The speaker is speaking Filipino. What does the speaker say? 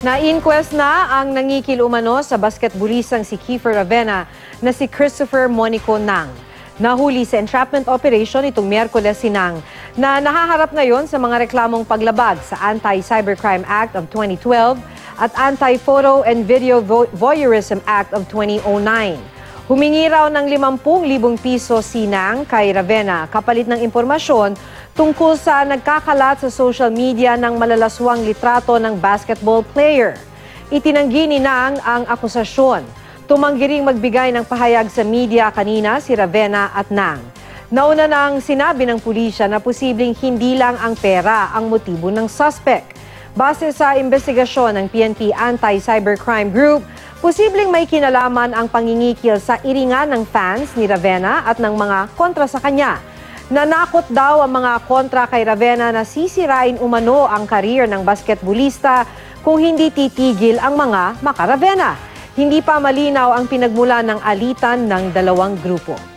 Na-inquest na ang nangikil umano sa basketballistang si Kiefer Ravena na si Christopher Monico Nang. Nahuli sa entrapment operation itong Miyerkules si Nang na nahaharap ngayon sa mga reklamong paglabag sa Anti-Cybercrime Act of 2012 at Anti-Photo and Video Voyeurism Act of 2009. Humingi raw ng 50,000 piso si Nang kay Ravena kapalit ng impormasyon tungkol sa nagkakalat sa social media ng malalaswang litrato ng basketball player. Itinanggi ni Nang ang akusasyon. Tumanggi ring magbigay ng pahayag sa media kanina si Ravena at Nang. Nauna nang sinabi ng pulisya na posibleng hindi lang ang pera ang motibo ng suspect. Base sa investigasyon ng PNP Anti-Cybercrime Group, posibleng may kinalaman ang pangingikil sa iringan ng fans ni Ravena at ng mga kontra sa kanya. Nanakot daw ang mga kontra kay Ravena na sisirain umano ang career ng basketballista kung hindi titigil ang mga maka-Ravena. Hindi pa malinaw ang pinagmulan ng alitan ng dalawang grupo.